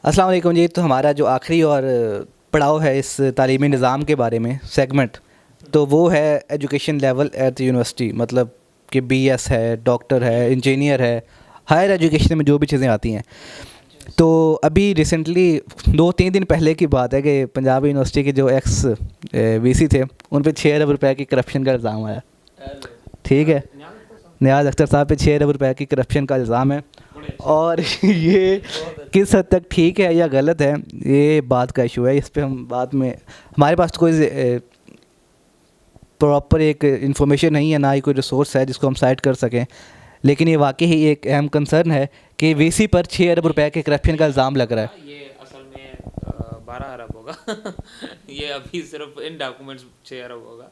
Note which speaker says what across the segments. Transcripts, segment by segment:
Speaker 1: अस्सलाम वालेकुम जी। तो हमारा जो आखिरी और पड़ाव है इस तालीमी निज़ाम के बारे में सेगमेंट, तो वो है education level at the university. मतलब कि बीएस है, डॉक्टर है, इंजीनियर है, हायर एजुकेशन में जो भी चीज़ें आती हैं। तो अभी रिसेंटली 2-3 दिन पहले की बात है कि पंजाब यूनिवर्सिटी के जो एक्स वीसी थे, उन पे 6 अरब रुपए की करप्शन का इल्ज़ाम आया। ठीक है, नियाज़ अख्तर साहब पे 6 अरब रुपए की करप्शन का इल्ज़ाम है। और ये किस हद तक ठीक है या गलत है, ये बात का इशू है। इस पे हम बाद में, हमारे पास तो कोई प्रॉपर एक इंफॉर्मेशन नहीं है, ना ही कोई रिसोर्स है जिसको हम साइट कर सकें। लेकिन ये वाकई ही एक अहम कंसर्न है कि वीसी पर 6 अरब रुपए के करप्शन का इल्ज़ाम लग रहा है।
Speaker 2: ये असल में 12 अरब होगा। ये अभी सिर्फ इन डॉक्यूमेंट्स 6 अरब होगा।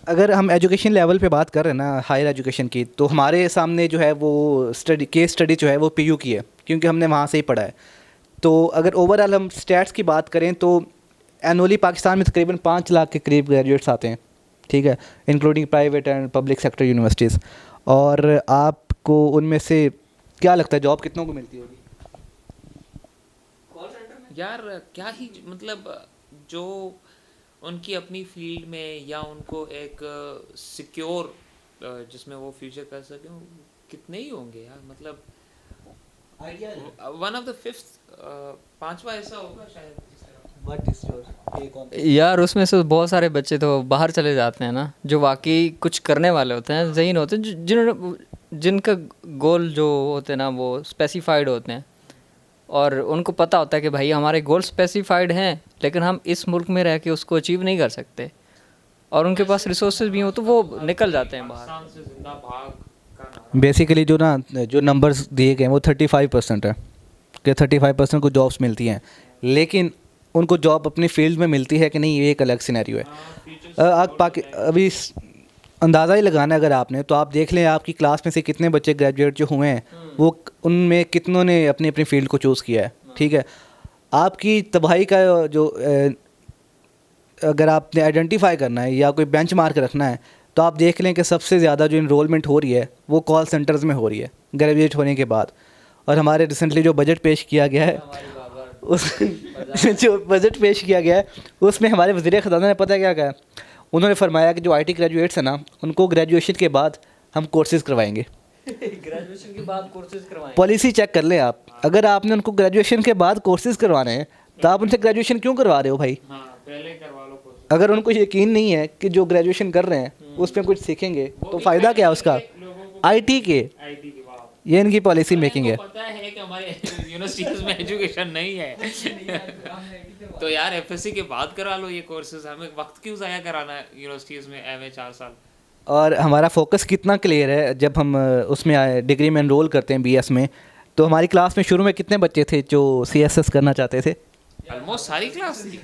Speaker 1: अगर हम एजुकेशन लेवल पे बात कर रहे हैं ना, हायर एजुकेशन की, तो हमारे सामने जो है वो केस स्टडी जो है वो पीयू की है, क्योंकि हमने वहाँ से ही पढ़ा है। तो अगर ओवरऑल हम स्टैट्स की बात करें तो एनुअली पाकिस्तान में तकरीबन 5 लाख के करीब ग्रेजुएट्स आते हैं। ठीक है, including private and public sector universities. और आपको उनमें से क्या लगता है जॉब कितनों को मिलती होगी?
Speaker 2: यार क्या ही मतलब, जो उनकी अपनी फील्ड में या उनको एक सिक्योर जिसमें वो फ्यूचर कर सकें, कितने ही होंगे यार। मतलब वन ऑफ द फिफ्थ, पांचवा ऐसा होगा शायद।
Speaker 1: व्हाट इज योर
Speaker 3: यार उसमें से बहुत सारे बच्चे तो बाहर चले जाते हैं ना, जो वाकई कुछ करने वाले होते हैं, ज़हीन होते हैं, जिन्होंने जिनका गोल जो होते हैं ना वो स्पेसिफाइड होते हैं, और उनको पता होता है कि भाई हमारे गोल स्पेसिफाइड हैं, लेकिन हम इस मुल्क में रह के उसको अचीव नहीं कर सकते, और उनके पास रिसोर्सेज भी हो तो वो निकल जाते हैं बाहर।
Speaker 2: पाकिस्तान से जिंदा भाग का नारा।
Speaker 1: बेसिकली जो नंबर्स दिए गए हैं वो 35% है कि 35% को जॉब्स मिलती हैं, लेकिन उनको जॉब अपनी फील्ड में मिलती है कि नहीं, ये एक अलग सिनेरियो है। अभी अंदाज़ा ही लगाना है अगर आपने, तो आप देख लें आपकी क्लास में से कितने बच्चे ग्रेजुएट जो हुए हैं, वो उनमें कितनों ने अपनी अपनी फील्ड को चूज़ किया है। ठीक है, आपकी तबाही का जो अगर आपने आइडेंटिफाई करना है या कोई बेंचमार्क रखना है, तो आप देख लें कि सबसे ज़्यादा जो इनरोलमेंट हो रही है वो कॉल सेंटर्स में हो रही है ग्रेजुएट होने के बाद। और हमारे रिसेंटली जो बजट पेश किया गया है, उस जो बजट पेश किया गया है उसमें हमारे वज़ीर ख़ज़ाना ने पता है क्या कहा? उन्होंने फरमाया कि जो आईटी ग्रेजुएट्स हैं ना, उनको ग्रेजुएशन के बाद हम कोर्सेज़ करवाएंगे।
Speaker 3: ग्रेजुएशन के बाद कोर्सेज करवाएं।
Speaker 1: पॉलिसी चेक कर लें आप, अगर आपने उनको ग्रेजुएशन के बाद कोर्सेज़ करवाने हैं तो आप उनसे ग्रेजुएशन क्यों करवा रहे हो भाई?
Speaker 2: हाँ, पहले करवा लो कोर्स।
Speaker 1: अगर उनको यकीन नहीं है कि जो ग्रेजुएशन कर रहे हैं उसमें कुछ सीखेंगे तो फ़ायदा क्या है उसका? आईटी के,
Speaker 2: आईटी के बाद
Speaker 1: ये इनकी पॉलिसी मेकिंग है।
Speaker 2: पता है कि हमारे यूनिवर्सिटीज में एजुकेशन नहीं है। तो यार एफएससी के बाद करा लो ये कोर्सेज, हमें वक्त क्यों ज़ाया कराना है यूनिवर्सिटीज़ में एमए 4 साल।
Speaker 1: और हमारा फोकस कितना क्लियर है, जब हम उसमें आए डिग्री में एनरोल करते हैं बीएस में, तो हमारी क्लास में शुरू में कितने बच्चे थे जो सीएसएस करना चाहते थे?
Speaker 2: ऑलमोस्ट सारी क्लास थी।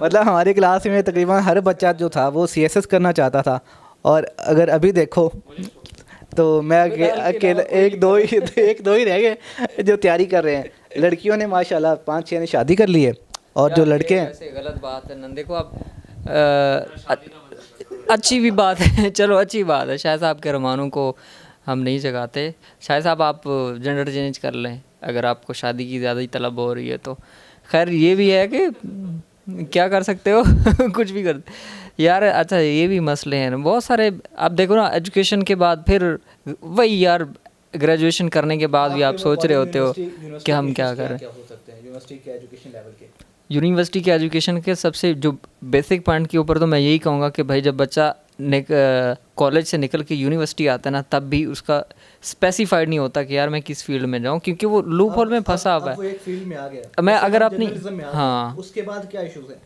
Speaker 1: मतलब हमारी क्लास में तकरीबन हर बच्चा जो था वो सीएसएस करना चाहता था। और अगर अभी देखो तो मैं अकेला एक दो ही रह गए जो तैयारी कर रहे हैं। लड़कियों ने माशाल्लाह 5-6 ने शादी कर ली है, और जो लड़के हैं,
Speaker 3: ऐसे गलत बात है ना। देखो आप, अच्छी भी बात है, चलो अच्छी बात है, शायद साहब के रमानों को हम नहीं जगाते। शायद साहब आप जेंडर चेंज कर लें अगर आपको शादी की ज़्यादा ही तलब हो रही है तो। खैर ये भी है कि क्या कर सकते हो कुछ भी कर यार। अच्छा, ये भी मसले हैं ना बहुत सारे। आप देखो ना, एजुकेशन के बाद फिर वही यार, ग्रेजुएशन करने के बाद भी आप सोच रहे होते हो कि हम क्या करें। यूनिवर्सिटी के एजुकेशन के सबसे जो बेसिक पॉइंट के ऊपर तो मैं यही कहूँगा कि भाई जब बच्चा कॉलेज से निकल के यूनिवर्सिटी आता है ना, तब भी उसका स्पेसिफाइड नहीं होता कि यार मैं किस फील्ड में जाऊँ, क्योंकि वो लूप होल में फंसा हुआ है।
Speaker 1: एक फील्ड में आ गया।
Speaker 3: मैं अगर अपनी, हाँ,
Speaker 1: उसके बाद क्या इश्यूज हैं?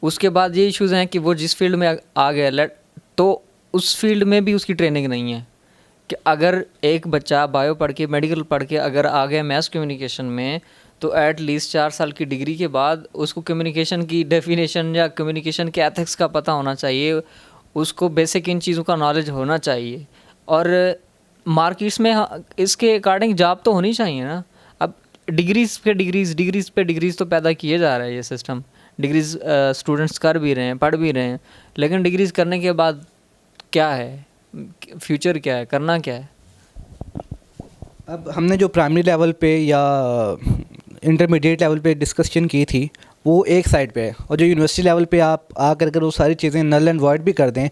Speaker 3: उसके बाद ये इश्यूज़ हैं कि वो जिस फील्ड में आ गया तो उस फील्ड में भी उसकी ट्रेनिंग नहीं है। कि अगर एक बच्चा बायो पढ़ के, मेडिकल पढ़ के अगर आ गया मैस कम्युनिकेशन में, तो एट लीस्ट 4 साल की डिग्री के बाद उसको कम्युनिकेशन की डेफिनेशन या कम्युनिकेशन के एथिक्स का पता होना चाहिए, उसको बेसिक इन चीज़ों का नॉलेज होना चाहिए। और मार्केट्स में इसके अकॉर्डिंग जॉब तो होनी चाहिए ना। अब डिग्रीज़ पे डिग्रीज़ तो पैदा किए जा रहा है ये सिस्टम। डिग्रीज़ स्टूडेंट्स कर भी रहे हैं, पढ़ भी रहे हैं, लेकिन डिग्रीज़ करने के बाद क्या है, फ्यूचर क्या है, करना क्या है?
Speaker 1: अब हमने जो प्राइमरी लेवल पे या इंटरमीडिएट लेवल पे डिस्कशन की थी वो एक साइड पे है, और जो यूनिवर्सिटी लेवल पे आप आकर अगर वो सारी चीज़ें नल एंड वॉइड भी कर दें,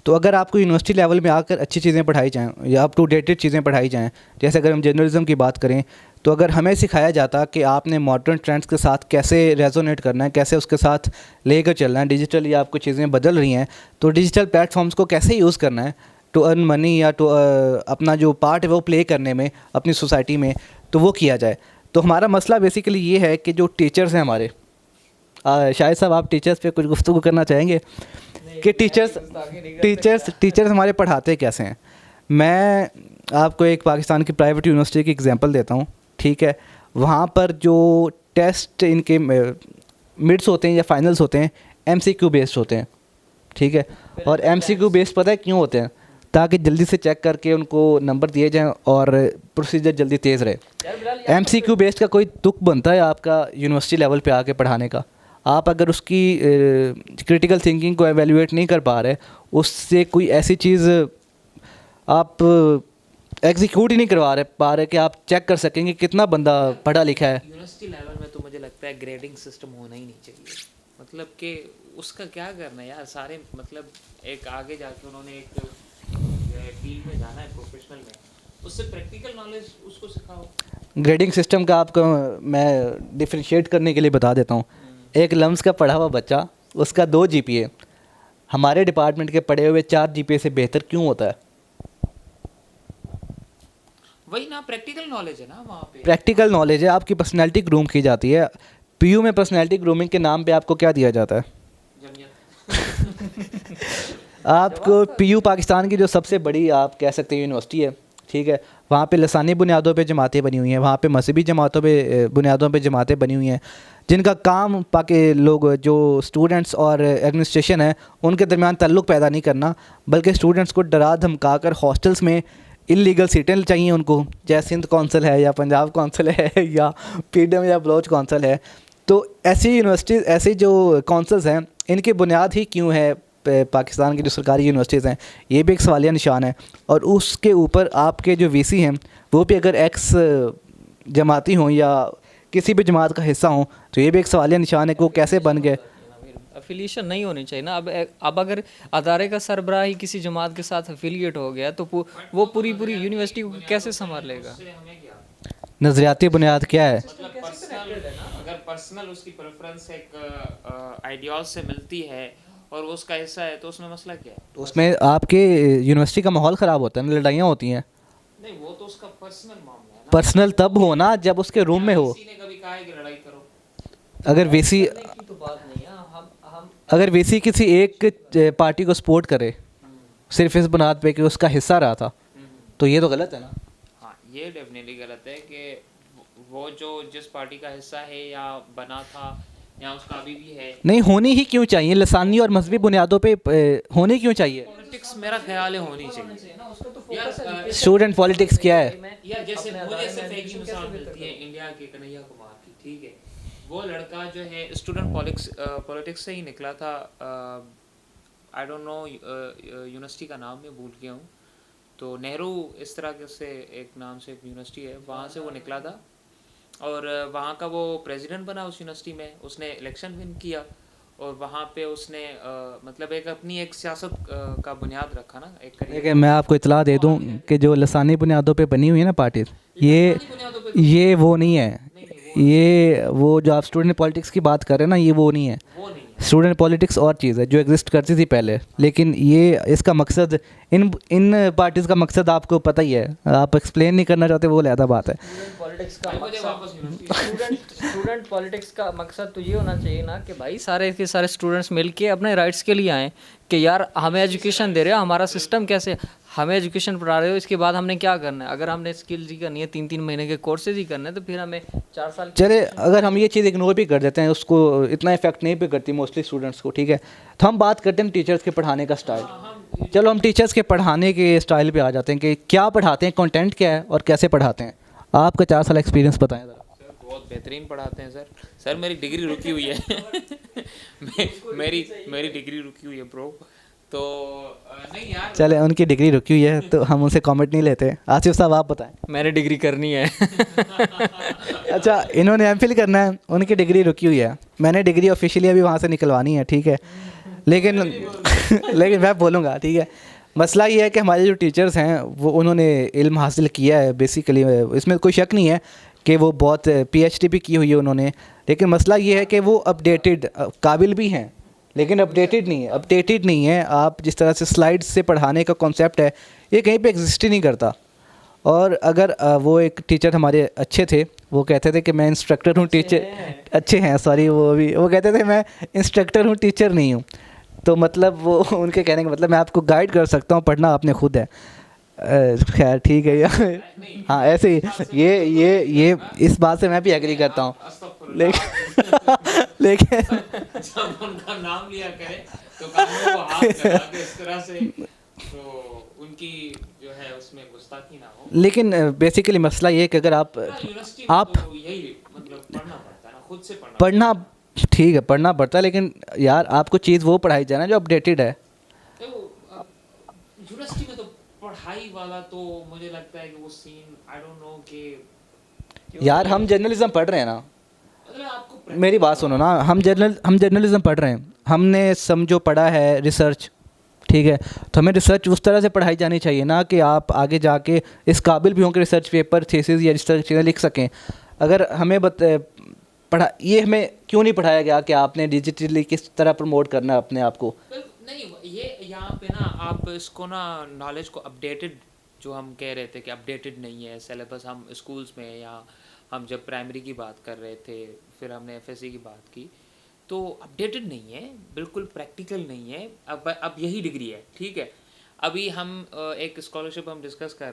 Speaker 1: तो अगर आपको यूनिवर्सिटी लेवल में आकर अच्छी चीज़ें पढ़ाई जाएँ या अप टू डेटेड चीज़ें पढ़ाई जाएँ, जैसे अगर हम जर्नलिज्म की बात करें, तो अगर हमें सिखाया जाता कि आपने मॉडर्न ट्रेंड्स के साथ कैसे रेजोनेट करना है, कैसे उसके साथ लेकर चलना है, डिजिटली आपको चीज़ें बदल रही हैं तो डिजिटल प्लेटफॉर्म्स को कैसे यूज़ करना है टू अर्न मनी या टू अपना जो पार्ट है वो प्ले करने में अपनी सोसाइटी में, तो वो किया जाए। तो हमारा मसला बेसिकली ये है कि जो टीचर्स हैं हमारे, शायद साहब आप टीचर्स पे कुछ गुफ्तगू करना चाहेंगे कि टीचर्स हमारे पढ़ाते कैसे हैं। मैं आपको एक पाकिस्तान की प्राइवेट यूनिवर्सिटी की एग्जांपल देता हूँ, ठीक है। वहाँ पर जो टेस्ट इनके मिड्स होते हैं या फाइनल्स होते हैं MCQ बेस्ड होते हैं, ठीक है। और MCQ बेस्ड पता है क्यों होते हैं? ताकि जल्दी से चेक करके उनको नंबर दिए जाएं और प्रोसीजर जल्दी तेज़ रहे। MCQ बेस्ड का कोई तुक बनता है आपका यूनिवर्सिटी लेवल पे आके पढ़ाने का? आप अगर उसकी क्रिटिकल थिंकिंग को एवेल्यूएट नहीं कर पा रहे, उससे कोई ऐसी चीज़ आप एग्जीक्यूट ही नहीं करवा पा रहे कि आप चेक कर सकेंगे कितना बंदा पढ़ा लिखा है।
Speaker 2: यूनिवर्सिटी लेवल में तो मुझे लगता है ग्रेडिंग सिस्टम होना ही नहीं चाहिए। मतलब कि उसका क्या करना है यार, सारे मतलब एक आगे जाके उन्होंने एक फील्ड में जाना है प्रोफेशनल में, उससे प्रैक्टिकल नॉलेज उसको सिखाओ।
Speaker 1: ग्रेडिंग सिस्टम का आपको मैं डिफ्रेंशिएट करने के लिए बता देता हूँ। एक लम्स का पढ़ा हुआ बच्चा, उसका 2 GPA हमारे डिपार्टमेंट के पढ़े हुए 4 GPA से बेहतर क्यों होता है?
Speaker 2: वही ना, प्रैक्टिकल नॉलेज है ना वहाँ पे।
Speaker 1: प्रैक्टिकल नॉलेज है, आपकी पर्सनैलिटी ग्रूम की जाती है। PU में पर्सनैलिटी ग्रूमिंग के नाम पे आपको क्या दिया जाता है? आपको PU पाकिस्तान की जो सबसे बड़ी आप कह सकते हैं यूनिवर्सिटी है, ठीक है। वहाँ पे लसानी बुनियादों पे जमातें बनी हुई हैं, वहाँ पे मजहबी जमातों पे बुनियादों पे जमातें बनी हुई हैं, जिनका काम पाकि लोग जो स्टूडेंट्स और एडमिनिस्ट्रेशन है उनके दरमियान ताल्लुक़ पैदा नहीं करना, बल्कि स्टूडेंट्स को डरा धमका कर हॉस्टल्स में इलीगल सीटें चाहिए उनको, जैसे सिंध कौंसिल है या पंजाब कौंसिल है या PDM या बलोच कौंसिल है। तो ऐसी यूनिवर्सिटीज़, ऐसे जो कौंसल्स हैं, इनकी बुनियाद ही क्यों है पाकिस्तान की जो सरकारी यूनिवर्सिटीज़ हैं, ये भी एक सवालिया निशान है। और उसके ऊपर आपके जो VC हैं वो भी अगर एक्स जमाती हों या किसी भी जमात का हिस्सा हों, तो ये भी एक सवालिया निशान है कि वो कैसे बन गए।
Speaker 3: अफिलिएशन नहीं होनी चाहिए ना। अब अगर अदारे का सरबराह ही किसी जमात के साथ अफिलिएट हो गया तो वो पूरी यूनिवर्सिटी को कैसे संभाल लेगा?
Speaker 1: नज़रियाती बुनियाद क्या है?
Speaker 2: मतलब अगर पर्सनल उसकी प्रेफरेंस एक आइडियाल से मिलती है और वो उसका हिस्सा है तो उसमें मसला क्या है?
Speaker 1: तो उसमें आपके यूनिवर्सिटी का माहौल ख़राब होता है, लड़ाइयाँ होती हैं।
Speaker 2: नहीं, वो तो उसका पर्सनल मामला है ना।
Speaker 1: पर्सनल तब हो ना जब उसके रूम में हो।
Speaker 2: किसी ने कभी कहा है कि लड़ाई करो?
Speaker 1: अगर VC
Speaker 3: तो बात नहीं है। हम
Speaker 1: अगर VC किसी एक पार्टी को सपोर्ट करे सिर्फ इस बुनियाद पे कि उसका हिस्सा रहा था, तो ये तो गलत है ना।
Speaker 2: हाँ, ये डेफिनेटली गलत है कि वो जो जिस पार्टी का हिस्सा है या बना था या उसका अभी भी है,
Speaker 1: नहीं होनी ही क्यों चाहिए? लसानी और मजहबी बुनियादों पे होनी क्यों चाहिए?
Speaker 2: पॉलिटिक्स मेरा ख्याल है होनी चाहिए यार।
Speaker 1: स्टूडेंट पॉलिटिक्स क्या है?
Speaker 2: या जैसे मुझे सिर्फ एक ही मिसाल मिलती है इंडिया के कन्हैया कुमार की, ठीक है। वो लड़का जो है स्टूडेंट पॉलिटिक्स से ही निकला था। आई डोंट नो यूनिवर्सिटी का नाम मैं भूल गया हूँ, तो नेहरू इस तरह के से एक नाम से एक यूनिवर्सिटी है, वहाँ से वो निकला था और वहाँ का वो प्रेसिडेंट बना उस यूनिवर्सिटी में। उसने इलेक्शन विन किया और वहाँ पे उसने मतलब एक अपनी एक सियासत का बुनियाद रखा ना, एक
Speaker 1: देखिए मैं आपको इतला दे दूं कि जो लसानी बुनियादों पे बनी हुई है ना पार्टी, ये वो नहीं है। ये वो जो आप स्टूडेंट पॉलिटिक्स की बात कर रहे हैं ना, ये वो नहीं है। स्टूडेंट पॉलिटिक्स और चीज़ है जो एग्जिस्ट करती थी पहले, लेकिन ये इसका मकसद इन पार्टीज़ का मकसद आपको पता ही है। आप एक्सप्लेन नहीं करना चाहते, वो अलग बात है।
Speaker 3: स्टूडेंट पॉलिटिक्स का मकसद तो ये होना चाहिए ना कि भाई सारे के सारे स्टूडेंट्स मिलके अपने राइट्स के लिए आएँ कि यार हमें एजुकेशन दे रहे हो, हमारा सिस्टम कैसे, हमें एजुकेशन पढ़ा रहे हो, इसके बाद हमने क्या करना है। अगर हमने स्किल्स ही करनी है, 3-3 महीने के कोर्सेज ही करने हैं, तो फिर हमें 4 साल
Speaker 1: चले अगर हम ये चीज़ इग्नोर भी कर देते हैं, उसको इतना इफेक्ट नहीं भी करती मोस्टली स्टूडेंट्स को, ठीक है। तो हम बात करते हैं टीचर्स के पढ़ाने का स्टाइल। चलो हम टीचर्स के पढ़ाने के स्टाइल पे आ जाते हैं कि क्या पढ़ाते हैं, कंटेंट क्या है और कैसे पढ़ाते हैं। आपका 4 साल एक्सपीरियंस बताएं ज़रा।
Speaker 2: बहुत बेहतरीन पढ़ाते हैं सर मेरी डिग्री रुकी हुई है मेरी डिग्री रुकी हुई है ब्रो। तो नहीं यार,
Speaker 1: चले, उनकी डिग्री रुकी हुई है तो हम उनसे कमेंट नहीं लेते। आसिफ साहब आप बताएं।
Speaker 3: मैंने डिग्री करनी है।
Speaker 1: अच्छा, इन्होंने एमफिल करना है, उनकी डिग्री रुकी हुई है, मैंने डिग्री ऑफिशियली अभी वहाँ से निकलवानी है, ठीक है। लेकिन लेकिन मैं बोलूँगा, ठीक है। मसला ये है कि हमारे जो टीचर्स हैं वो उन्होंने इल्म हासिल किया है बेसिकली, इसमें कोई शक नहीं है कि वो बहुत पीएचडी भी की हुई है उन्होंने। लेकिन मसला ये है कि वो अपडेटेड काबिल भी हैं, लेकिन अपडेटेड नहीं है। आप जिस तरह से स्लाइड्स से पढ़ाने का कॉन्सेप्ट है, ये कहीं पे एग्जिस्ट ही नहीं करता। और अगर वो एक टीचर हमारे अच्छे थे, वो कहते थे कि मैं इंस्ट्रक्टर हूँ, टीचर अच्छे हैं, सॉरी, वो कहते थे मैं इंस्ट्रक्टर हूँ, टीचर नहीं हूँ। तो मतलब वो उनके कहने का मतलब मैं आपको गाइड कर सकता हूँ, पढ़ना आपने खुद है। खैर ठीक है यार। हाँ ऐसे ही ये इस बात से मैं भी एग्री करता हूँ, लेकिन
Speaker 2: जब उनका नाम लिया करे तो कानों को हाथ लगा के इस तरह से, तो उनकी जो है उसमें गुस्ताखी ना हो।
Speaker 1: लेकिन बेसिकली मसला ये है कि अगर
Speaker 2: यूनिवर्सिटी में
Speaker 1: आप
Speaker 2: तो यही मतलब पढ़ना पड़ता है ना, खुद से पढ़ना
Speaker 1: पढ़ना, ठीक है पढ़ना पड़ता है, लेकिन यार आपको चीज़ वो पढ़ाई जाए ना जो अपडेटेड है।
Speaker 2: तो यूनिवर्सिटी में तो पढ़ाई वाला तो मुझे लगता है कि वो सीन आई डोंट नो कि
Speaker 1: यार हम जर्नलिज्म पढ़ रहे हैं ना,
Speaker 2: मतलब आपको
Speaker 1: मेरी बात सुनो ना, हम जर्नलिज्म पढ़ रहे हैं, हमने समझो पढ़ा है रिसर्च, ठीक है। तो हमें रिसर्च उस तरह से पढ़ाई जानी चाहिए ना कि आप आगे जाके इस काबिल भी हों कि रिसर्च पेपर, थीसिस या रिसर्च चीज़ें लिख सकें। अगर हमें पढ़ा ये हमें क्यों नहीं पढ़ाया गया कि आपने डिजिटली किस तरह प्रमोट करना है अपने आप को।
Speaker 2: नहीं, ये यहाँ पे ना आप इसको ना नॉलेज को अपडेटेड, जो हम कह रहे थे कि अपडेटेड नहीं है सिलेबस, हम स्कूल्स में या हम जब प्राइमरी की बात कर रहे थे, फिर हमने एफएससी की बात की, तो अपडेटेड नहीं है, बिल्कुल प्रैक्टिकल नहीं है। अब यही डिग्री है, ठीक है। अभी हम एक स्कॉलरशिप हम डिस्कस कर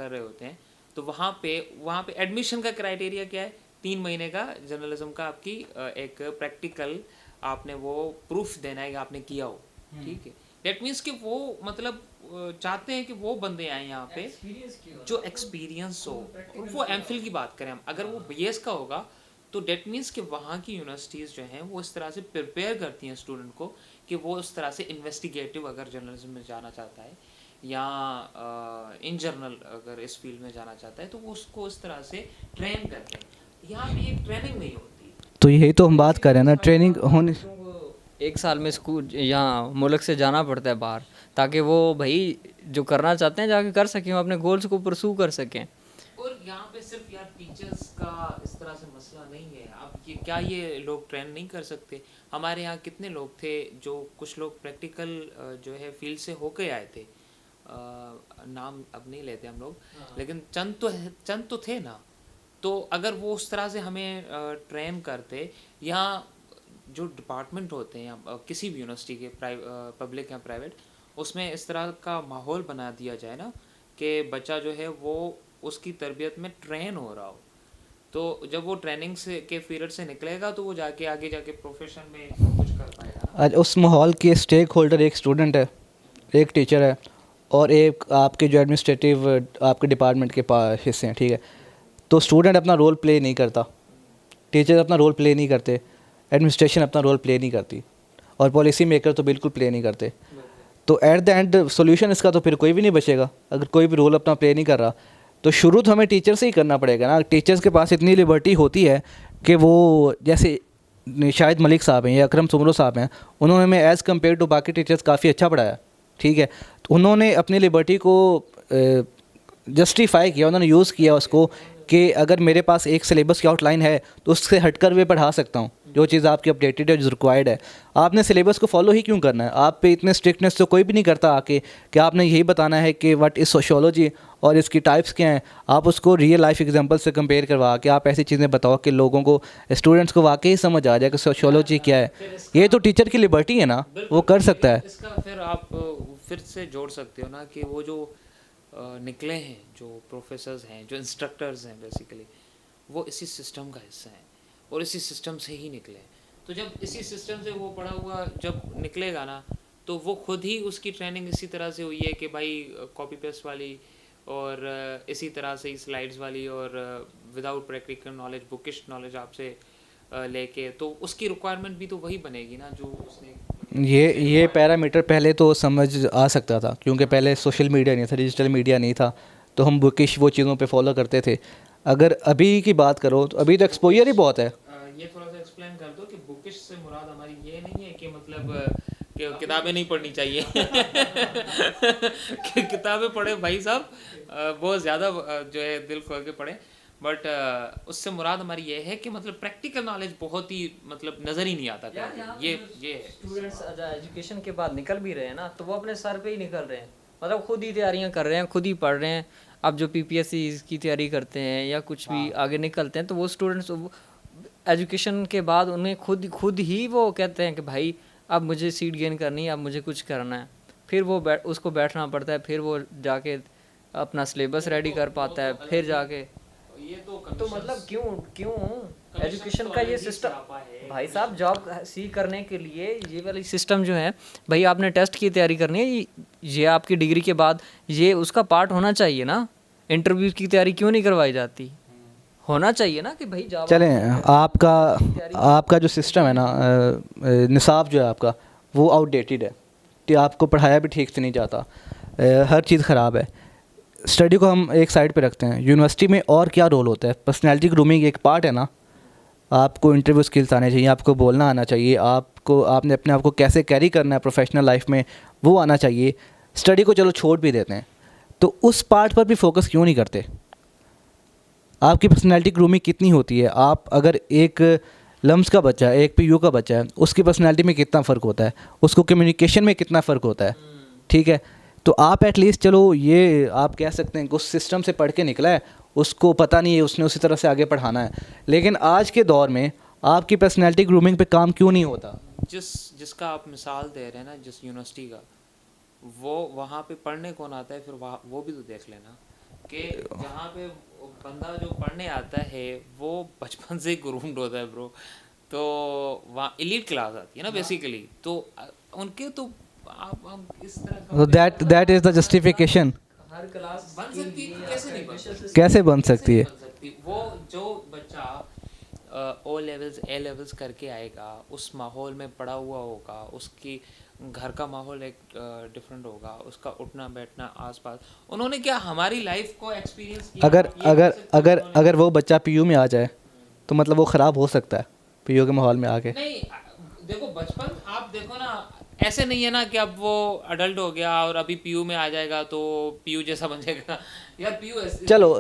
Speaker 2: रहे होते हैं, तो वहाँ पे एडमिशन का क्राइटेरिया क्या है? 3 महीने का जर्नलिज्म का आपकी एक प्रैक्टिकल आपने वो प्रूफ देना है कि आपने किया हो, ठीक है। डेट मीन्स कि वो मतलब चाहते हैं कि वो बंदे आए यहाँ पे जो एक्सपीरियंस हो। और वो एमफिल की बात करें हम, अगर वो बीएस का होगा तो डेट मीन्स कि वहाँ की यूनिवर्सिटीज़ जो हैं वो इस तरह से प्रिपेयर करती हैं स्टूडेंट को कि वो उस तरह से इन्वेस्टिगेटिव अगर जर्नलिज्म में जाना चाहता है या इन जनरल अगर इस फील्ड में जाना चाहता है तो वो उसको इस तरह से ट्रेन करते हैं। यहाँ पे एक ट्रेनिंग नहीं होती।
Speaker 1: तो यही तो हम बात कर रहे हैं ना, ट्रेनिंग होने।
Speaker 3: एक साल में स्कूल यहाँ मुल्क से जाना पड़ता है बाहर, ताकि वो भाई जो करना चाहते हैं जाके कर सकें, अपने गोल्स को परसू कर सकें।
Speaker 2: और यहाँ पे सिर्फ यार टीचर्स का इस तरह से मसला नहीं है। अब ये क्या ये लोग ट्रेन नहीं कर सकते? हमारे यहाँ कितने लोग थे जो, कुछ लोग प्रैक्टिकल जो है फील्ड से होके आए थे, नाम अब नहीं लेते हम लोग, लेकिन चंद तो थे ना। तो अगर वो उस तरह से हमें ट्रेन करते, या जो डिपार्टमेंट होते हैं या किसी भी यूनिवर्सिटी के पब्लिक या प्राइवेट, उसमें इस तरह का माहौल बना दिया जाए ना कि बच्चा जो है वो उसकी तरबियत में ट्रेन हो रहा हो, तो जब वो ट्रेनिंग से के पीरियड से निकलेगा तो वो जाके आगे जाके प्रोफेशन में कुछ कर पाएगा।
Speaker 1: आज उस माहौल के स्टेक होल्डर एक स्टूडेंट है, एक टीचर है, और एक आपके जो एडमिनिस्ट्रेटिव आपके डिपार्टमेंट के पास हिस्से हैं, ठीक है। तो स्टूडेंट अपना रोल प्ले नहीं करता, टीचर अपना रोल प्ले नहीं करते, एडमिनिस्ट्रेशन अपना रोल प्ले नहीं करती, और पॉलिसी मेकर तो बिल्कुल प्ले नहीं करते। तो एट द एंड सोल्यूशन इसका तो फिर कोई भी नहीं बचेगा अगर कोई भी रोल अपना प्ले नहीं कर रहा। तो शुरू तो हमें टीचर से ही करना पड़ेगा ना। टीचर्स के पास इतनी लिबर्टी होती है कि वो, जैसे शाहिद मलिक साहब हैं या अकरम सुमरो साहब हैं, उन्होंने हमें एज़ कम्पेयर टू बाकी टीचर्स काफ़ी अच्छा पढ़ाया, ठीक है। तो उन्होंने अपनी लिबर्टी को जस्टिफाई किया, उन्होंने यूज़ किया उसको कि अगर मेरे पास एक सिलेबस की आउटलाइन है तो उससे हटकर मैं पढ़ा सकता हूँ, जो चीज़ आपकी अपडेटेड है, जो रिक्वायर्ड है। आपने सिलेबस को फॉलो ही क्यों करना है? आप पे इतने स्ट्रिक्टनेस तो कोई भी नहीं करता आके कि आपने यही बताना है कि व्हाट इज़ सोशियोलॉजी और इसकी टाइप्स क्या हैं। आप उसको रियल लाइफ एग्जांपल से कंपेयर करवा के आप ऐसी चीज़ें बताओ कि लोगों को, स्टूडेंट्स को वाकई समझ आ जाए कि सोशियोलॉजी क्या है। ये तो टीचर की लिबर्टी है ना, वो कर सकता है।
Speaker 2: इसका फिर आप फिर से जोड़ सकते हो ना कि वो जो निकले हैं, जो प्रोफेसर्स हैं, जो इंस्ट्रक्टर्स हैं, बेसिकली वो इसी सिस्टम का हिस्सा हैं और इसी सिस्टम से ही निकले। तो जब इसी सिस्टम से वो पढ़ा हुआ जब निकलेगा ना, तो वो खुद ही उसकी ट्रेनिंग इसी तरह से हुई है कि भाई कॉपी पेस्ट वाली और इसी तरह से स्लाइड्स वाली और without practical knowledge, bookish knowledge आपसे लेके, तो उसकी रिक्वायरमेंट भी तो वही बनेगी ना जो उसने
Speaker 1: ये पैरामीटर पहले तो समझ आ सकता था, क्योंकि पहले सोशल मीडिया नहीं था, डिजिटल मीडिया नहीं था, तो हम बुकिश वो चीज़ों पे फॉलो करते थे। अगर अभी की बात करो तो अभी तो एक्सपोजर ही बहुत है।
Speaker 2: ये थोड़ा सा एक्सप्लेन कर दो कि बुकिश से मुराद हमारी ये नहीं है कि मतलब कि किताबें नहीं पढ़नी चाहिए कि किताबें पढ़े भाई साहब, बहुत ज़्यादा जो है दिल खोल के पढ़े, बट उससे मुराद हमारी ये है कि मतलब प्रैक्टिकल नॉलेज बहुत ही मतलब नज़र ही नहीं आता कहीं। ये है।
Speaker 3: स्टूडेंट्स एजुकेशन के बाद निकल भी रहे हैं ना, तो वो अपने सर पे ही निकल रहे हैं, मतलब खुद ही तैयारियां कर रहे हैं, खुद ही पढ़ रहे हैं। अब जो पीपीएससी की तैयारी करते हैं या कुछ भी आगे निकलते हैं, तो वो स्टूडेंट्स एजुकेशन के बाद उन्हें खुद ही वो कहते हैं कि भाई अब मुझे सीट गेन करनी है, अब मुझे कुछ करना है। फिर वो उसको बैठना पड़ता है, फिर वो जाके अपना सिलेबस रेडी कर पाता है, फिर जाके
Speaker 2: ये
Speaker 3: तो मतलब क्यों एजुकेशन का ये सिस्टम भाई साहब, जॉब सी करने के लिए ये वाली सिस्टम जो है, भाई आपने टेस्ट की तैयारी करनी है, ये आपकी डिग्री के बाद ये उसका पार्ट होना चाहिए ना। इंटरव्यू की तैयारी क्यों नहीं करवाई जाती? होना चाहिए ना कि भाई जॉब।
Speaker 1: चलें, आपका जो सिस्टम है ना, निसाब जो है आपका, वो आउटडेटेड है, कि आपको पढ़ाया भी ठीक से नहीं जाता, हर चीज़ ख़राब है। स्टडी को हम एक साइड पे रखते हैं, यूनिवर्सिटी में और क्या रोल होता है? पर्सनैलिटी ग्रूमिंग एक पार्ट है ना। आपको इंटरव्यू स्किल्स आने चाहिए, आपको बोलना आना चाहिए, आपने अपने आप को कैसे कैरी करना है प्रोफेशनल लाइफ में, वो आना चाहिए। स्टडी को चलो छोड़ भी देते हैं, तो उस पार्ट पर भी फोकस क्यों नहीं करते? आपकी पर्सनैलिटी ग्रूमिंग कितनी होती है? आप अगर एक लम्स का बच्चा है, एक पीयू का बच्चा है, उसकी पर्सनैलिटी में कितना फ़र्क होता है, उसको कम्युनिकेशन में कितना फ़र्क होता है, ठीक है? तो आप एटलीस्ट चलो ये आप कह सकते हैं कि उस सिस्टम से पढ़ के निकला है, उसको पता नहीं है, उसने उसी तरह से आगे पढ़ाना है। लेकिन आज के दौर में आपकी पर्सनैलिटी ग्रूमिंग पे काम क्यों नहीं होता?
Speaker 2: जिसका आप मिसाल दे रहे हैं ना, जिस यूनिवर्सिटी का, वो वहाँ पे पढ़ने कौन आता है, फिर वो भी तो देख लेना कि जहाँ पे बंदा जो पढ़ने आता है वो बचपन से ही ग्रूम्ड होता है ब्रो, तो वहाँ एलीट क्लास आती है ना बेसिकली, तो उनके तो आप हम इस तरह
Speaker 1: तो that is the justification.
Speaker 3: Her class
Speaker 2: बन सकती है, कैसे नहीं बन सकती?
Speaker 1: कैसे बन सकती है?
Speaker 2: वो जो बच्चा ओ लेवल्स ए लेवल्स करके आएगा, उस माहौल में पड़ा हुआ होगा, उसकी घर का माहौल एक डिफरेंट होगा, उसका उठना बैठना आसपास, उन्होंने क्या हमारी लाइफ को एक्सपीरियंस किया।
Speaker 1: अगर वो बच्चा पीयू में आ जाए तो मतलब वो ख़राब हो सकता है पीयू के माहौल में आके।
Speaker 2: नहीं, देखो बचपन आप देखो ना, ऐसे नहीं है ना कि अब वो अडल्ट हो गया और अभी पीयू में आ जाएगा तो पीयू जैसा बन जाएगा यार। पीयू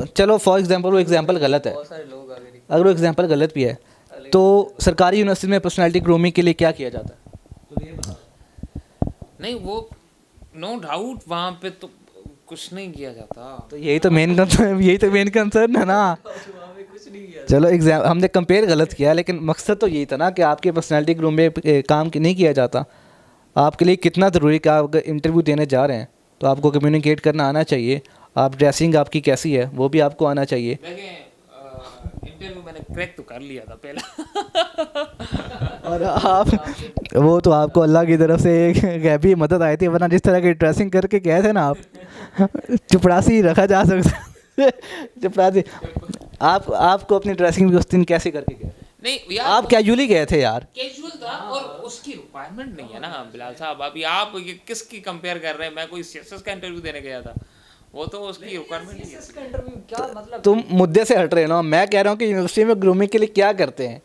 Speaker 1: चलो फॉर एग्जांपल वो एग्जांपल गलत है,
Speaker 3: बहुत सारे लोग आगे
Speaker 1: अगर वो एग्जांपल गलत भी है तो सरकारी यूनिवर्सिटी में पर्सनैलिटी ग्रूमिंग के लिए क्या किया जाता है?
Speaker 2: नहीं, वो नो डाउट वहाँ पे तो कुछ नहीं किया जाता।
Speaker 1: तो यही तो मेन कंसर्न है ना। चलो एग्जाम हमने कंपेयर गलत किया, लेकिन मकसद तो यही था ना कि आपके पर्सनैलिटी ग्रूमिंग पे काम नहीं किया जाता। आपके लिए कितना ज़रूरी कि आप अगर इंटरव्यू देने जा रहे हैं तो आपको कम्युनिकेट करना आना चाहिए, आप ड्रेसिंग आपकी कैसी है वो भी आपको आना चाहिए।
Speaker 2: देखें, इंटरव्यू मैंने क्रैक तो कर लिया था पहला
Speaker 1: और आप वो तो आपको अल्लाह की तरफ से एक गैबी मदद आई थी, वरना जिस तरह की ड्रेसिंग करके गए थे ना आप चपरासी रखा जा सकता चपरासी। आपको अपनी ड्रेसिंग भी उस दिन कैसे करके गए?
Speaker 2: नहीं यार,
Speaker 1: आप कैजुअली गए थे यार।
Speaker 2: कैजुअल था और उसकी रिक्वायरमेंट नहीं है ना बिलाल साहब। अभी आप ये किसकी कंपेयर कर रहे हैं? मैं कोई सीएसएस का इंटरव्यू देने गया था, वो तो उसकी रिक्वायरमेंट नहीं है।
Speaker 3: का इंटरव्यू क्या मतलब?
Speaker 1: तुम मुद्दे से हट रहे हो ना। मैं कह रहा हूँ कि यूनिवर्सिटी में ग्रूमिंग के लिए क्या करते हैं,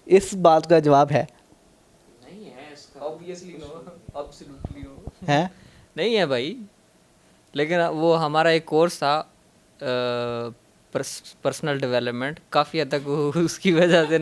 Speaker 1: इस बात का जवाब है
Speaker 2: नहीं है इसका।
Speaker 3: ऑब्वियसली नो, एब्सोल्युटली नो
Speaker 1: है
Speaker 3: नहीं है भाई। लेकिन वो हमारा एक कोर्स था पर्सनल डेवलपमेंट, काफ़ी हद तक उसकी वजह से